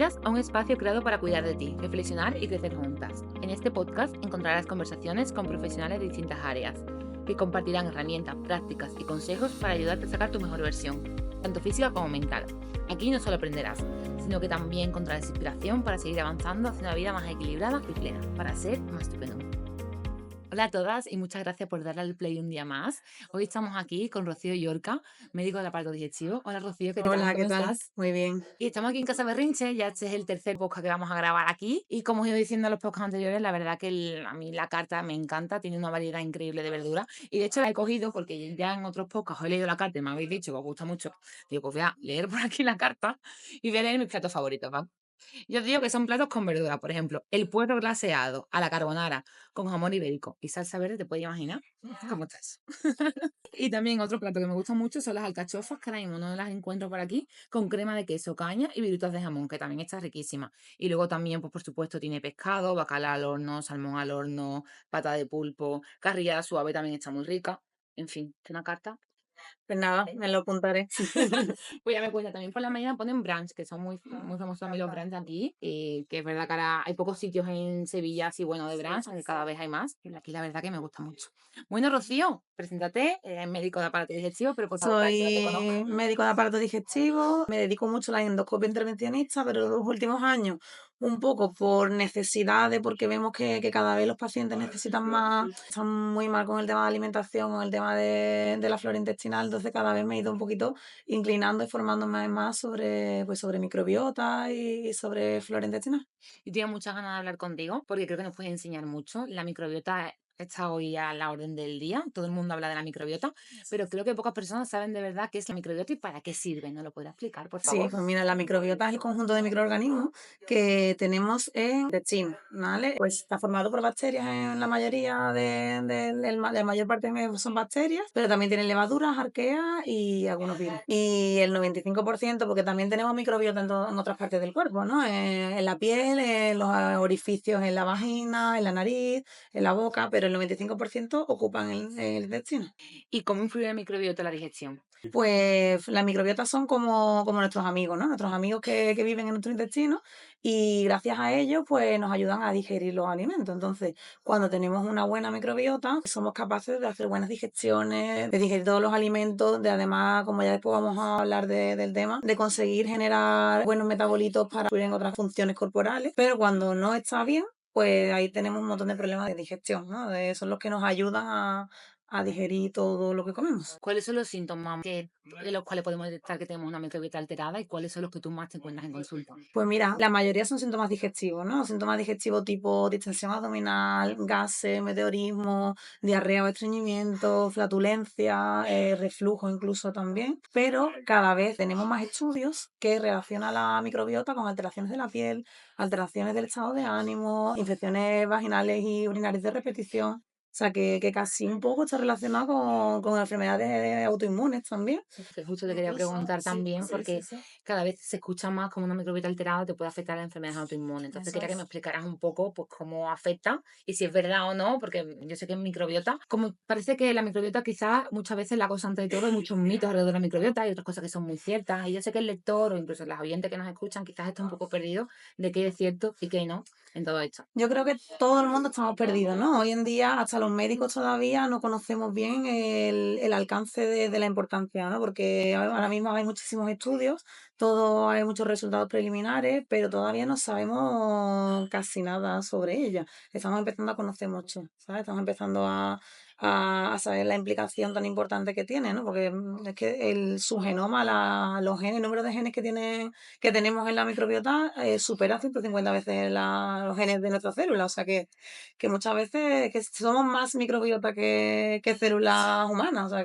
Bienvenidas a un espacio creado para cuidar de ti, reflexionar y crecer juntas. En este podcast encontrarás conversaciones con profesionales de distintas áreas, que compartirán herramientas, prácticas y consejos para ayudarte a sacar tu mejor versión, tanto física como mental. Aquí no solo aprenderás, sino que también encontrarás inspiración para seguir avanzando hacia una vida más equilibrada y plena, para ser más tu penúltimo. Hola a todas y muchas gracias por darle al play un día más. Hoy estamos aquí con Rocío Yorca, médico del aparato digestivo. Hola Rocío, ¿qué tal? Hola, ¿Cómo ¿qué tal? estás? Muy bien. Y estamos aquí en Casa Berrinche, ya este es el tercer podcast que vamos a grabar aquí. Y como os iba diciendo en los podcasts anteriores, la verdad que a mí la carta me encanta, tiene una variedad increíble de verduras. Y de hecho la he cogido porque ya en otros podcasts he leído la carta y me habéis dicho que os gusta mucho. Digo, pues voy a leer por aquí la carta y voy a leer mis platos favoritos, ¿va? Yo digo que son platos con verdura, por ejemplo, el puerro glaseado a la carbonara con jamón ibérico y salsa verde, ¿te puedes imaginar cómo está eso? Y también otro plato que me gusta mucho son las alcachofas, que ahora mismo no las encuentro por aquí, con crema de queso, caña y virutas de jamón, que también está riquísima. Y luego también, pues por supuesto, tiene pescado, bacalao al horno, salmón al horno, pata de pulpo, carrillada suave también está muy rica. En fin, es una carta. Pues nada, me lo apuntaré. Pues ya me cuenta, también por la mañana ponen brunch, que son muy famosos también los brunch aquí, que es verdad que ahora hay pocos sitios en Sevilla así bueno de brunch, aunque cada vez hay más, y aquí la verdad que me gusta mucho. Bueno, Rocío, preséntate, médico de aparato digestivo, pero por favor, para que no te conozca. Soy médico de aparato digestivo, me dedico mucho a la endoscopia intervencionista, pero en los últimos años un poco por necesidades, porque vemos que cada vez los pacientes necesitan más, están muy mal con el tema de alimentación, con el tema de la flora intestinal, entonces cada vez me he ido un poquito inclinando y formándome más sobre, pues, sobre microbiota y sobre flora intestinal. Y tengo muchas ganas de hablar contigo, porque creo que nos puedes enseñar mucho. La microbiota está hoy a la orden del día, todo el mundo habla de la microbiota, pero creo que pocas personas saben de verdad qué es la microbiota y para qué sirve. ¿No lo podrás explicar, por Sí, favor? pues mira, la microbiota es el conjunto de microorganismos que tenemos en el intestino, ¿vale? Pues está formado por bacterias en la mayoría la mayor parte son bacterias, pero también tienen levaduras, arqueas y algunos virus. Y el 95%, porque también tenemos microbiota en otras partes del cuerpo, ¿no? En la piel, en los orificios, en la vagina, en la nariz, en la boca, pero el 95% ocupan el intestino. ¿Y cómo influye la microbiota en la digestión? Pues las microbiotas son como nuestros amigos, ¿no? Nuestros amigos que viven en nuestro intestino y gracias a ellos pues nos ayudan a digerir los alimentos. Entonces, cuando tenemos una buena microbiota, somos capaces de hacer buenas digestiones, de digerir todos los alimentos, de además, como ya después vamos a hablar del tema, de conseguir generar buenos metabolitos para influir en otras funciones corporales. Pero cuando no está bien, pues ahí tenemos un montón de problemas de digestión, ¿no? Son los que nos ayudan a digerir todo lo que comemos. ¿Cuáles son los síntomas de los cuales podemos detectar que tenemos una microbiota alterada y cuáles son los que tú más te encuentras en consulta? Pues mira, la mayoría son síntomas digestivos, ¿no? Síntomas digestivos tipo distensión abdominal, gases, meteorismo, diarrea o estreñimiento, flatulencia, reflujo incluso también. Pero cada vez tenemos más estudios que relacionan la microbiota con alteraciones de la piel, alteraciones del estado de ánimo, infecciones vaginales y urinarias de repetición. O sea, que casi un poco está relacionado con enfermedades autoinmunes también. Que justo te quería preguntar también, porque cada vez se escucha más como una microbiota alterada te puede afectar a las enfermedades autoinmunes. Entonces quería que me explicaras un poco pues cómo afecta y si es verdad o no, porque yo sé que en microbiota, como parece que la microbiota quizás muchas veces la cosa ante todo, hay muchos mitos alrededor de la microbiota y otras cosas que son muy ciertas. Y yo sé que el lector o incluso las oyentes que nos escuchan quizás está un poco perdido de qué es cierto y qué no en todo esto. Yo creo que todo el mundo estamos perdidos, ¿no? Hoy en día hasta los médicos todavía no conocemos bien el alcance de la importancia, ¿no? Porque ahora mismo hay muchísimos estudios, hay muchos resultados preliminares, pero todavía no sabemos casi nada sobre ella. Estamos empezando a conocer mucho, ¿sabes? Estamos empezando a saber la implicación tan importante que tiene, ¿no? Porque es que su genoma, los genes, el número de genes que tenemos en la microbiota supera 150 veces los genes de nuestras células. O sea que muchas veces que somos más microbiota que células humanas. O sea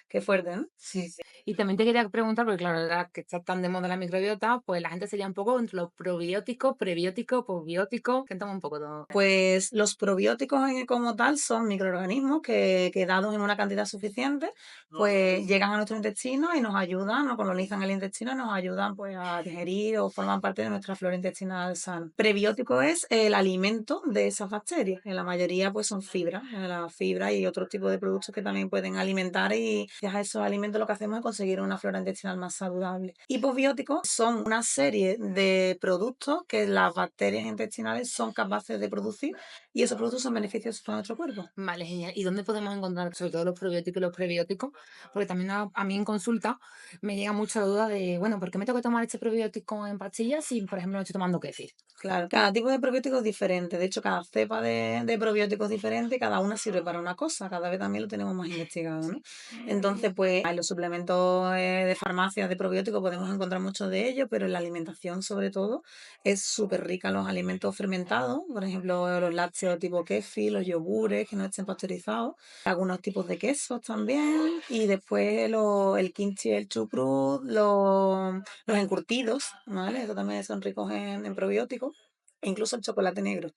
que fuerte, ¿no? Sí, sí. Y también te quería preguntar, porque claro, ahora que está tan de moda la microbiota, pues la gente sería un poco entre los probióticos, prebióticos, posbióticos, que un poco todo. Pues los probióticos como tal son microorganismos que dados en una cantidad suficiente, pues llegan a nuestro intestino y nos ayudan, nos colonizan el intestino y nos ayudan pues a digerir o forman parte de nuestra flora intestinal sana. Prebiótico es el alimento de esas bacterias. En la mayoría pues son fibras, la fibra y otros tipos de productos que también pueden alimentar y gracias a esos alimentos lo que hacemos es conseguir una flora intestinal más saludable. Y posbióticos son una serie de productos que las bacterias intestinales son capaces de producir y esos productos son beneficiosos para nuestro cuerpo. Vale, genial. ¿Y dónde podemos encontrar sobre todo los probióticos y los prebióticos? Porque también a mí en consulta me llega mucha duda de, bueno, ¿por qué me tengo que tomar este probiótico en pastillas si, por ejemplo, no estoy tomando kéfir? Claro, cada tipo de probiótico es diferente. De hecho, cada cepa de probióticos es diferente y cada una sirve para una cosa. Cada vez también lo tenemos más investigado, ¿no? Entonces, pues, en los suplementos de farmacias de probióticos podemos encontrar muchos de ellos, pero en la alimentación, sobre todo, es súper rica en los alimentos fermentados. Por ejemplo, los lácteos tipo kéfir, los yogures que no estén pasteurizados, algunos tipos de quesos también. Y después el kimchi, el chucrut, los encurtidos, ¿vale? Estos también son ricos en probióticos. E incluso el chocolate negro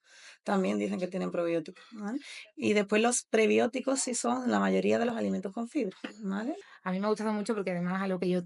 también dicen que tienen probióticos, ¿vale? Y después los prebióticos sí son la mayoría de los alimentos con fibra, ¿vale? A mí me ha gustado mucho porque además es algo que yo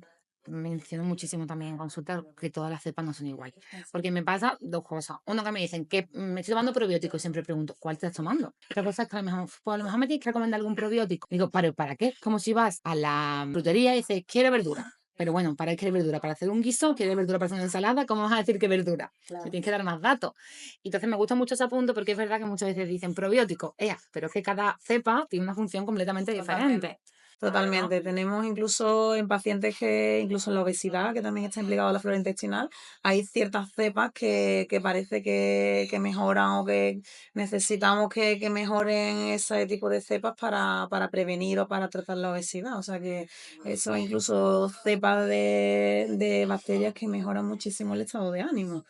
menciono muchísimo también en consulta, que todas las cepas no son iguales. Porque me pasa dos cosas. Uno, que me dicen que me estoy tomando probióticos y siempre pregunto, ¿cuál te estás tomando? Otra cosa es que a lo mejor, pues a lo mejor me tienes que recomendar algún probiótico. Digo, ¿para qué? Como si vas a la frutería y dices, quiero verdura. Pero bueno, ¿para qué quieres verdura? ¿Para hacer un guiso? ¿Quieres verdura para hacer una ensalada? ¿Cómo vas a decir que verdura? Me tienes que dar más datos. Y entonces me gusta mucho ese punto porque es verdad que muchas veces dicen probiótico, pero es que cada cepa tiene una función completamente diferente. Totalmente. Tenemos incluso en pacientes que, incluso en la obesidad, que también está implicado la flora intestinal, hay ciertas cepas que parece que mejoran o que necesitamos que mejoren ese tipo de cepas para prevenir o para tratar la obesidad. O sea que eso incluso cepas de bacterias que mejoran muchísimo el estado de ánimo.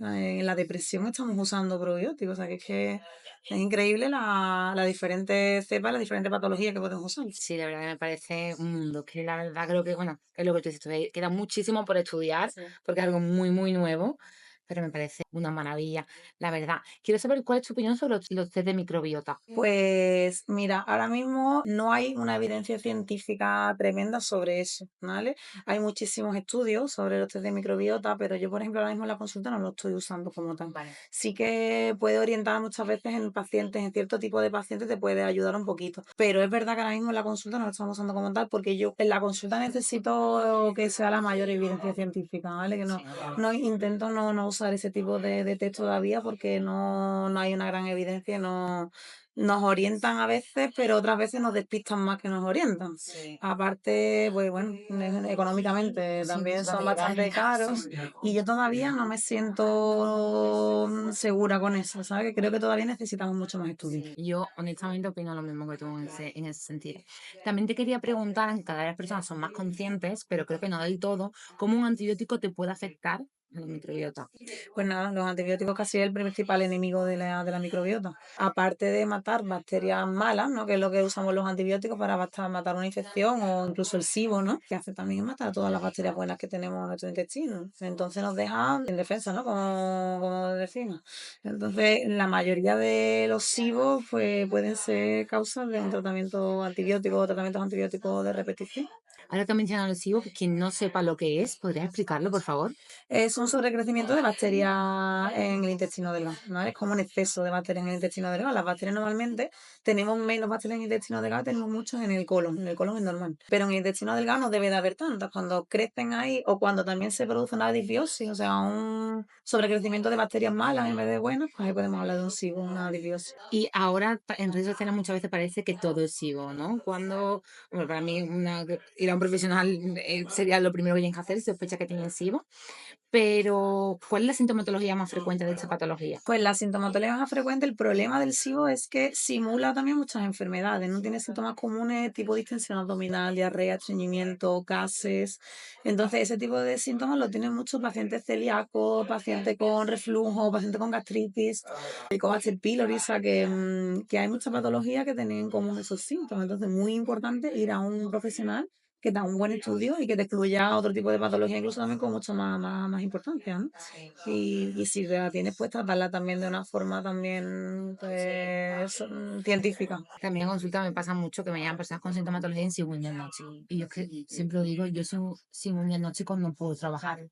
En la depresión estamos usando probióticos, o sea que es increíble la diferente cepa, la diferente patología que podemos usar. Sí, la verdad que me parece un mundo, que la verdad creo que, bueno, es lo que tú dices, todavía queda muchísimo por estudiar, Sí. porque es algo muy, muy nuevo, pero me parece una maravilla, la verdad. Quiero saber cuál es tu opinión sobre los test de microbiota. Pues mira, ahora mismo no hay una evidencia científica tremenda sobre eso, ¿vale? Hay muchísimos estudios sobre los test de microbiota, pero yo, por ejemplo, ahora mismo en la consulta no lo estoy usando como tal. Vale. Sí que puede orientar muchas veces en pacientes, en cierto tipo de pacientes te puede ayudar un poquito, pero es verdad que ahora mismo en la consulta no lo estamos usando como tal porque yo en la consulta necesito que sea la mayor evidencia científica, ¿vale? Que no, Sí, entiendo. no intento no usar ese tipo de test todavía porque no hay una gran evidencia, no nos orientan a veces, pero otras veces nos despistan más que nos orientan. Sí. Aparte, pues bueno, económicamente Sí, también mucho son también bastante grande. caros y yo todavía no me siento segura con eso, ¿sabes? Creo que todavía necesitamos mucho más estudios. Sí, yo honestamente opino lo mismo que tú en ese sentido. También te quería preguntar, aunque cada vez las personas son más conscientes, pero creo que no del todo, ¿cómo un antibiótico te puede afectar a la microbiota? Pues nada, los antibióticos casi es el principal enemigo de la microbiota. Aparte de matar bacterias malas, ¿no? Que es lo que usamos los antibióticos para matar una infección o incluso el SIBO, ¿no? Que hace también es matar a todas las bacterias buenas que tenemos en nuestro intestino. Entonces nos dejan en defensa, ¿no? Como decimos. Entonces, la mayoría de los SIBO pues, pueden ser causas de un tratamiento antibiótico o tratamientos antibióticos de repetición. Ahora que mencionas el SIBO, quien no sepa lo que es, ¿podrías explicarlo, por favor? Es un sobrecrecimiento de bacterias en el intestino delgado, ¿vale? Es como un exceso de bacterias en el intestino delgado. Las bacterias normalmente tenemos menos bacterias en el intestino delgado, tenemos muchos en el colon es normal. Pero en el intestino delgado no debe de haber tantas. Cuando crecen ahí o cuando también se produce una disbiosis, o sea, un sobrecrecimiento de bacterias malas en vez de buenas, pues ahí podemos hablar de un SIBO, una disbiosis. Y ahora en redes sociales muchas veces parece que todo es SIBO, ¿no? Cuando, bueno, para mí ir a un profesional sería lo primero que tienen que hacer, si sospecha que tienen SIBO. Pero, ¿cuál es la sintomatología más frecuente de esta patología? Pues la sintomatología más frecuente, el problema del SIBO es que simula también muchas enfermedades, no tiene síntomas comunes tipo distensión abdominal, diarrea, estreñimiento, gases. Entonces, ese tipo de síntomas lo tienen muchos pacientes celíacos, pacientes con reflujo, pacientes con gastritis, Helicobacter pylori, o sea que hay muchas patologías que tienen en común esos síntomas. Entonces, muy importante ir a un profesional que te haga un buen estudio y que te excluya otro tipo de patología, incluso también con mucho más importancia, ¿no? Sí, Y si te la tienes, pues tratarla también de una forma también, pues, científica. también en consulta me pasa mucho que me llaman personas con sintomatología sin un diagnóstico. Y yo es que siempre lo digo, yo sin un diagnóstico no puedo trabajar.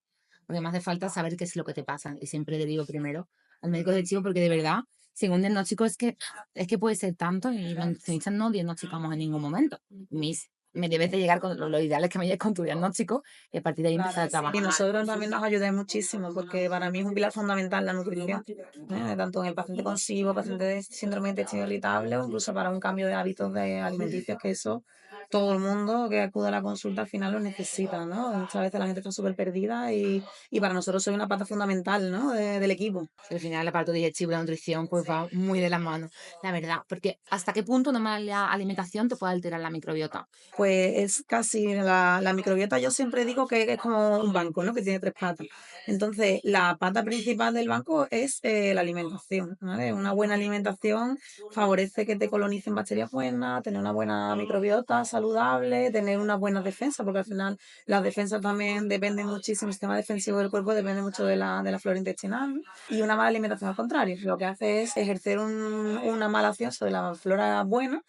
Porque me hace falta saber qué es lo que te pasa. Y siempre le digo primero al médico directivo porque de verdad, sin un diagnóstico es que puede ser tanto y los nutricionistas no diagnosticamos en ningún momento. Me debes de llegar con lo ideal es que me llegues con tu diagnóstico y a partir de ahí Claro empezar a que sí. Y trabajar. nosotros también nos ayudáis muchísimo, porque para mí es un pilar fundamental la nutrición, tanto en el paciente con SIBO, paciente de síndrome de intestino irritable, o incluso para un cambio de hábitos de alimenticios, que eso todo el mundo que acude a la consulta al final lo necesita, ¿no? Muchas veces la gente está súper perdida y para nosotros soy una pata fundamental, ¿no? Del equipo. Al final, el aparato digestivo y la nutrición pues va muy de la mano, la verdad. Porque ¿hasta qué punto una mala alimentación te puede alterar la microbiota? Pues es casi la microbiota, yo siempre digo que es como un banco, ¿no? Que tiene tres patas. Entonces, la pata principal del banco es la alimentación, ¿vale? Una buena alimentación favorece que te colonicen bacterias buenas, tener una buena microbiota saludable, tener una buena defensa, porque al final las defensas también dependen muchísimo, el sistema defensivo del cuerpo depende mucho de la flora intestinal, ¿no? Y una mala alimentación al contrario, lo que hace es ejercer una mala acción sobre la flora buena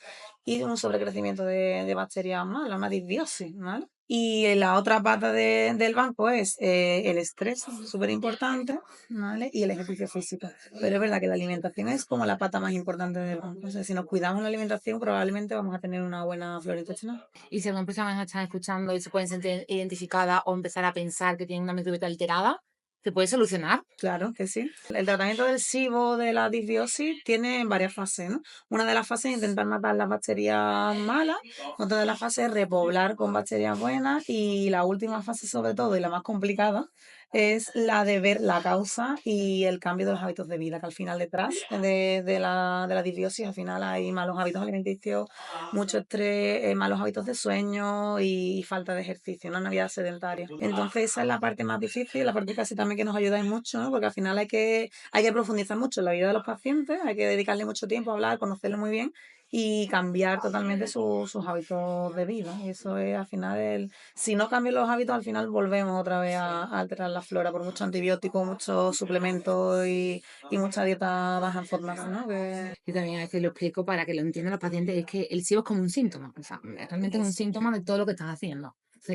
y un sobrecrecimiento de bacterias malas, una disbiosis, ¿vale? Y la otra pata del banco es el estrés, súper importante, ¿vale? Y el ejercicio físico. Pero es verdad que la alimentación es como la pata más importante del banco. O sea, si nos cuidamos la alimentación, probablemente vamos a tener una buena flora intestinal. Y si alguna persona nos está escuchando y se pueden sentir identificada o empezar a pensar que tienen una microbiota alterada, ¿se puede solucionar? Claro que sí. El tratamiento del SIBO de la disbiosis tiene varias fases, ¿no? Una de las fases es intentar matar las bacterias malas, otra de las fases es repoblar con bacterias buenas y la última fase sobre todo y la más complicada es la de ver la causa y el cambio de los hábitos de vida, que al final detrás de la disbiosis al final hay malos hábitos alimenticios, mucho estrés, malos hábitos de sueño y falta de ejercicio, ¿no? Una vida sedentaria. Entonces esa es la parte más difícil, la parte casi también que nos ayudáis mucho, ¿no? Porque al final hay que profundizar mucho en la vida de los pacientes, hay que dedicarle mucho tiempo a hablar, conocerlo muy bien y cambiar totalmente sus hábitos de vida. Y eso es al final si no cambian los hábitos, al final volvemos otra vez a alterar la flora por mucho antibiótico, muchos suplementos y mucha dieta baja en FODMAP, ¿no? Yo también a veces lo explico para que lo entiendan los pacientes, es que el SIBO es como un síntoma, o sea, realmente es un síntoma de todo lo que estás haciendo.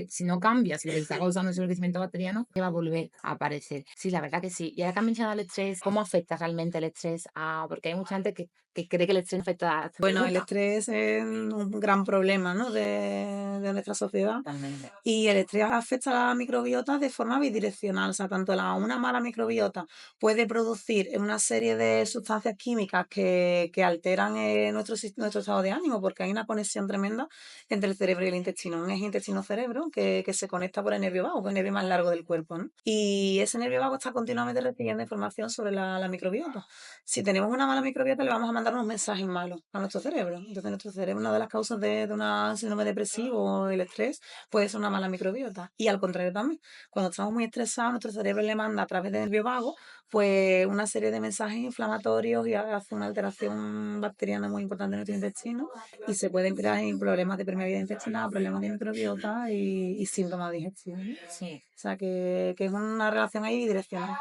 Si no cambias lo que está causando ese crecimiento bacteriano, que va a volver a aparecer. Sí, la verdad que sí. Y ahora que han mencionado el estrés, ¿cómo afecta realmente el estrés? Porque hay mucha gente que cree que el estrés no afecta a Bueno, el estrés es un gran problema, ¿no? de nuestra sociedad. totalmente. Y el estrés afecta a la microbiota de forma bidireccional. O sea, tanto una mala microbiota puede producir una serie de sustancias químicas que alteran nuestro estado de ánimo, porque hay una conexión tremenda entre el cerebro y el intestino. Un eje intestino-cerebro que se conecta por el nervio vago, que es el nervio más largo del cuerpo, ¿no? Y ese nervio vago está continuamente recibiendo información sobre la microbiota. Si tenemos una mala microbiota, le vamos a mandar unos mensajes malos a nuestro cerebro. Entonces, nuestro cerebro, una de las causas de una síndrome depresivo o el estrés, puede ser una mala microbiota. Y al contrario también, cuando estamos muy estresados, nuestro cerebro le manda a través del nervio vago, pues una serie de mensajes inflamatorios y hace una alteración bacteriana muy importante en nuestro intestino y se pueden crear en problemas de permeabilidad intestinal, problemas de microbiota y síntomas digestivos, ¿no? Sí. O sea, que es una relación ahí bidireccional.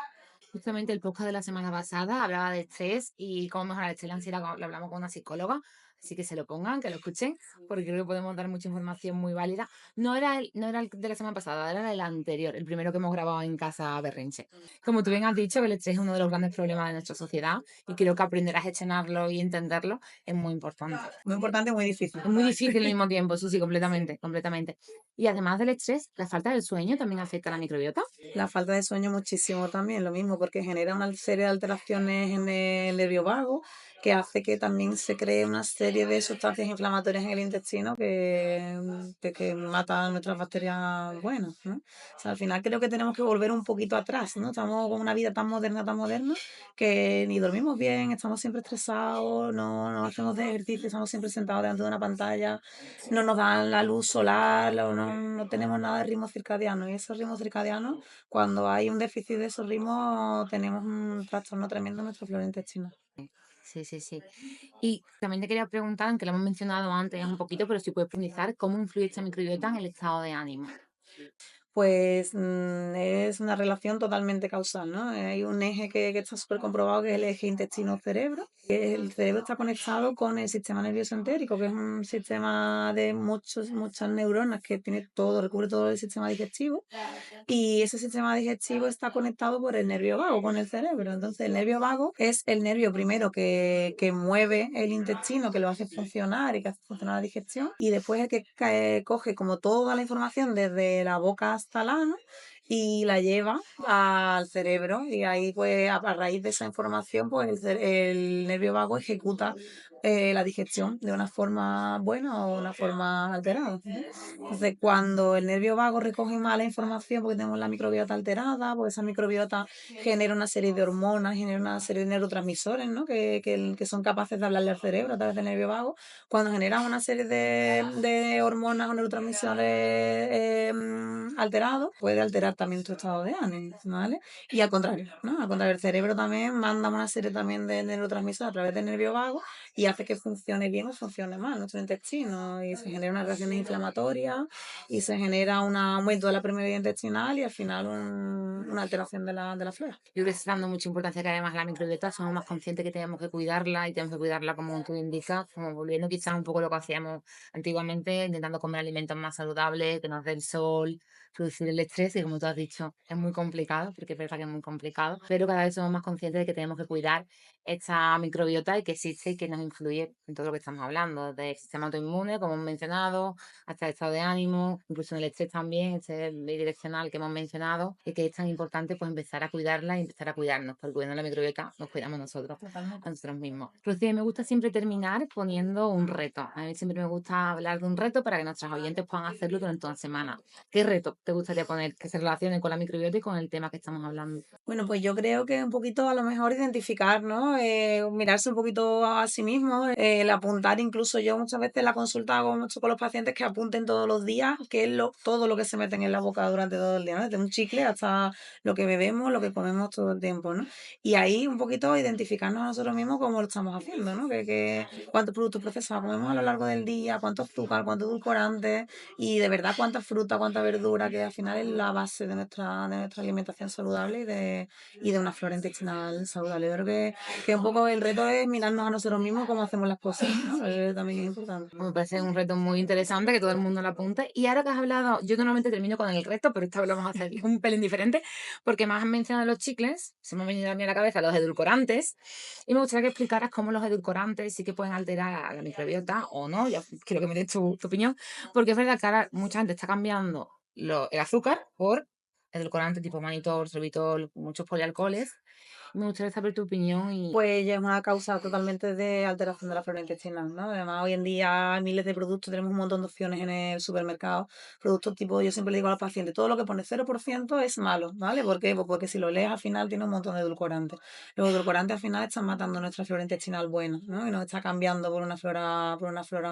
Justamente el podcast de la semana pasada hablaba de estrés y cómo mejorar el estrés y la ansiedad. Lo hablamos con una psicóloga, así que se lo pongan, que lo escuchen, porque creo que podemos dar mucha información muy válida. No era el de la semana pasada, era el anterior, el primero que hemos grabado en casa Berrenche. Como tú bien has dicho, el estrés es uno de los grandes problemas de nuestra sociedad y creo que aprender a gestionarlo y entenderlo es muy importante. Muy importante y muy difícil. Es muy difícil al mismo tiempo, sí, sí, completamente, completamente. Y además del estrés, la falta del sueño también afecta a la microbiota. La falta de sueño muchísimo también, lo mismo, porque genera una serie de alteraciones en el nervio vago que hace que también se cree una serie de sustancias inflamatorias en el intestino que matan nuestras bacterias buenas, ¿no? O sea, al final creo que tenemos que volver un poquito atrás, ¿no? Estamos con una vida tan moderna, que ni dormimos bien, estamos siempre estresados, no hacemos de ejercicio, estamos siempre sentados delante de una pantalla, no nos dan la luz solar, no tenemos nada de ritmo circadiano y esos ritmos circadianos cuando hay un déficit de esos ritmos, tenemos un trastorno tremendo en nuestra flora intestinal. Sí, sí, sí. Y también te quería preguntar, aunque lo hemos mencionado antes un poquito, pero si puedes profundizar, ¿cómo influye esta microbiota en el estado de ánimo? Pues es una relación totalmente causal, ¿no? Hay un eje que está súper comprobado que es el eje intestino-cerebro. El cerebro está conectado con el sistema nervioso entérico, que es un sistema de muchas neuronas que tiene todo, recubre todo el sistema digestivo. Y ese sistema digestivo está conectado por el nervio vago con el cerebro. Entonces, el nervio vago es el nervio primero que mueve el intestino, que lo hace funcionar y que hace funcionar la digestión. Y después el que coge como toda la información desde la boca hasta el ano y la lleva al cerebro. Y ahí, pues, a raíz de esa información, pues el nervio vago ejecuta la digestión de una forma buena o una forma alterada. Entonces, cuando el nervio vago recoge mala información porque tenemos la microbiota alterada, pues esa microbiota genera una serie de hormonas, genera una serie de neurotransmisores, ¿no? Que son capaces de hablarle al cerebro a través del nervio vago. Cuando generan una serie de hormonas o neurotransmisores alterados, puede alterar también tu estado de ánimo, ¿vale? Y al contrario, ¿no? Al contrario, el cerebro también manda una serie también de neurotransmisores a través del nervio vago y hace que funcione bien o funcione mal nuestro intestino y se generan reacciones inflamatorias y se genera un aumento de la permeabilidad intestinal y al final una alteración de la flora. Yo creo que se está dando mucha importancia que además la microbiota somos más conscientes que tenemos que cuidarla y tenemos que cuidarla como tú indicas, como volviendo quizás un poco lo que hacíamos antiguamente, intentando comer alimentos más saludables, que nos dé el sol, reducir el estrés, y como tú has dicho, es muy complicado, porque es verdad que es muy complicado, pero cada vez somos más conscientes de que tenemos que cuidar esta microbiota y que existe y que nos influye en todo lo que estamos hablando, desde el sistema autoinmune, como hemos mencionado, hasta el estado de ánimo, incluso en el estrés también, este bidireccional que hemos mencionado, y que es tan importante pues empezar a cuidarla y empezar a cuidarnos, porque cuidando la microbiota nos cuidamos nosotros, a Totalmente. nosotros mismos. Rocío, me gusta siempre terminar poniendo un reto. A mí siempre me gusta hablar de un reto para que nuestros oyentes puedan hacerlo durante una semana. ¿Qué reto te gustaría poner que se relacione con la microbiota y con el tema que estamos hablando? Bueno, pues yo creo que un poquito a lo mejor identificar, ¿no? Mirarse un poquito a sí mismo, el apuntar, incluso yo muchas veces en la consulta hago mucho con los pacientes que apunten todos los días qué es todo lo que se meten en la boca durante todo el día, ¿no? Desde un chicle hasta lo que bebemos, lo que comemos todo el tiempo, ¿no? Y ahí un poquito identificarnos a nosotros mismos cómo lo estamos haciendo, ¿no? Cuántos productos procesados comemos a lo largo del día, cuánto azúcar, cuánto edulcorante y de verdad cuánta fruta, cuánta verdura, que al final es la base de nuestra alimentación saludable y de una flora intestinal saludable. Yo creo que un poco el reto es mirarnos a nosotros mismos cómo hacemos las cosas, ¿no? También es importante. Me parece un reto muy interesante que todo el mundo lo apunte. Y ahora que has hablado, yo normalmente termino con el reto, pero esta vez lo vamos a hacer un pelín diferente, porque me has mencionado los chicles, se me han venido a mí a la cabeza los edulcorantes, y me gustaría que explicaras cómo los edulcorantes sí que pueden alterar a la microbiota o no. Yo quiero que me des tu opinión, porque es verdad que ahora mucha gente está cambiando el azúcar por edulcorantes tipo mannitol, sorbitol, muchos polialcoholes. Me gustaría saber tu opinión y Pues ya es una causa totalmente de alteración de la flora intestinal, ¿no? Además, hoy en día hay miles de productos, tenemos un montón de opciones en el supermercado. Productos tipo, yo siempre le digo a los pacientes, todo lo que pone 0% es malo, ¿vale? ¿Por qué? Pues porque si lo lees al final tiene un montón de edulcorantes. Los edulcorantes al final están matando nuestra flora intestinal buena, ¿no? Y nos está cambiando por una flora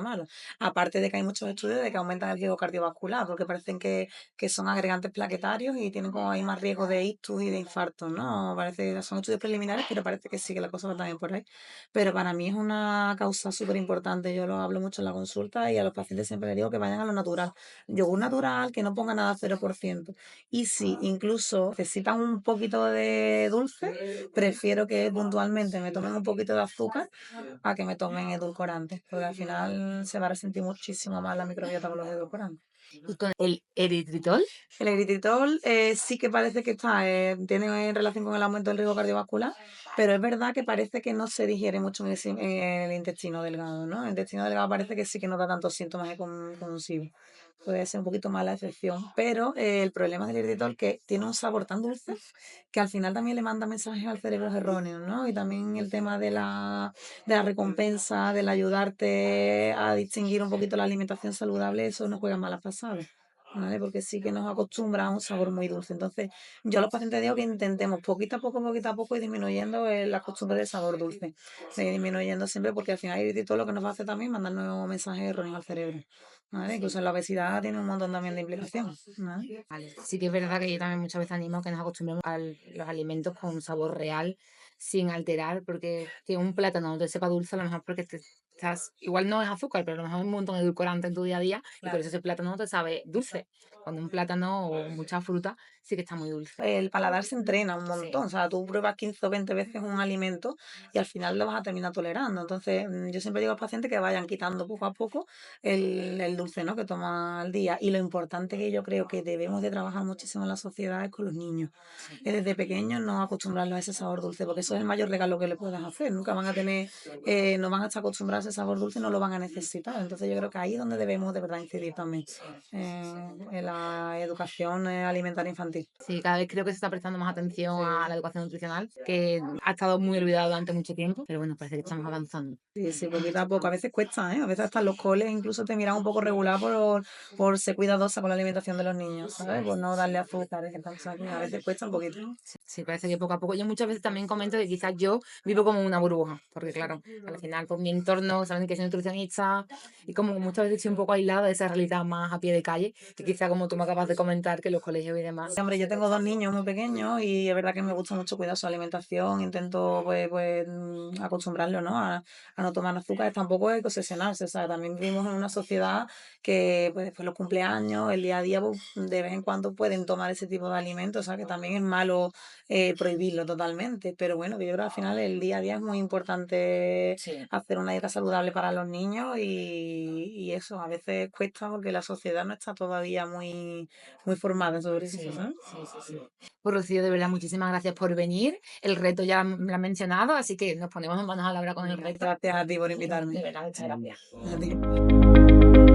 mala. Aparte de que hay muchos estudios de que aumentan el riesgo cardiovascular, porque parecen que son agregantes plaquetarios y tienen como hay más riesgo de ictus y de infartos, ¿no? Parece que son estudios preliminares, pero parece que sí, que la cosa va también por ahí. Pero para mí es una causa súper importante. Yo lo hablo mucho en la consulta y a los pacientes siempre les digo que vayan a lo natural. Yogur natural, que no ponga nada 0%. Y si incluso necesitan un poquito de dulce, prefiero que puntualmente me tomen un poquito de azúcar a que me tomen edulcorantes, porque al final se va a resentir muchísimo más la microbiota con los edulcorantes. con el eritritol. El eritritol sí que parece que tiene relación con el aumento del riesgo cardiovascular, pero es verdad que parece que no se digiere mucho en el intestino delgado, ¿no? El intestino delgado parece que sí que no da tantos síntomas convulsivos. Puede ser un poquito más la excepción, pero el problema del eritritol es que tiene un sabor tan dulce que al final también le manda mensajes al cerebro erróneos, ¿no? Y también el tema de la recompensa, del ayudarte a distinguir un poquito la alimentación saludable, eso nos juega malas pasadas. ¿Vale? Porque sí que nos acostumbra a un sabor muy dulce. Entonces, yo a los pacientes digo que intentemos poquito a poco ir disminuyendo las costumbres del sabor dulce. Disminuyendo siempre porque al final el todo lo que nos va a hacer también es mandarnos mensajes erróneos al cerebro. ¿Vale? Incluso en la obesidad tiene un montón también de implicaciones. Vale. Sí que es verdad que yo también muchas veces animo a que nos acostumbremos a los alimentos con un sabor real, sin alterar, porque que un plátano no te sepa dulce, a lo mejor porque te estás igual no es azúcar, pero a lo mejor hay un montón de edulcorante en tu día a día, y por Claro. eso ese plátano no te sabe dulce. Cuando un plátano o mucha fruta sí que está muy dulce. El paladar se entrena un Sí, montón, o sea, tú pruebas 15 o 20 veces un alimento y al final lo vas a terminar tolerando. Entonces, yo siempre digo a los pacientes que vayan quitando poco a poco el dulce, ¿no? Que toman al día. Y lo importante que yo creo que debemos de trabajar muchísimo en la sociedad es con los niños. sí, Es desde pequeños no acostumbrarlos a ese sabor dulce, porque eso es el mayor regalo que le puedes hacer. Nunca van a tener, no van a estar acostumbrados a ese sabor dulce, no lo van a necesitar. Entonces yo creo que ahí es donde debemos de verdad incidir también, sí. en la educación alimentaria infantil. Sí, cada vez creo que se está prestando más atención a la educación nutricional, que ha estado muy olvidado durante mucho tiempo, pero bueno, parece que estamos avanzando. Sí, sí, poquito a poco. A veces cuesta, ¿eh? A veces hasta en los coles incluso te miran un poco regular por ser cuidadosa con la alimentación de los niños, ¿sabes? Por no darle azúcares y tal. O sea, que a veces cuesta un poquito. Sí, sí, parece que poco a poco. Yo muchas veces también comento que quizás yo vivo como una burbuja, porque claro, al final por mi entorno saben que soy nutricionista y como muchas veces estoy un poco aislada de esa realidad más a pie de calle, que quizá como tú me acabas de comentar que los colegios y demás. Hombre, yo tengo dos niños muy pequeños y es verdad que me gusta mucho cuidar su alimentación. Intento, acostumbrarlos, ¿no? A no tomar azúcar. Tampoco hay que obsesionarse, o sea, también vivimos en una sociedad que, pues, después los cumpleaños, el día a día, pues, de vez en cuando pueden tomar ese tipo de alimentos, o sea, que también es malo prohibirlo totalmente. Pero bueno, que yo creo que al final el día a día es muy importante Sí, hacer una dieta saludable para los niños y eso, a veces cuesta porque la sociedad no está todavía muy formada sobre eso, sí, ¿sabes? sí, sí, sí. Pues Rocío, de verdad, muchísimas gracias por venir. El reto ya me lo has mencionado, así que nos ponemos en manos a la obra con el Venga, reto. gracias a ti por De invitarme. verdad, muchas gracias. A ti.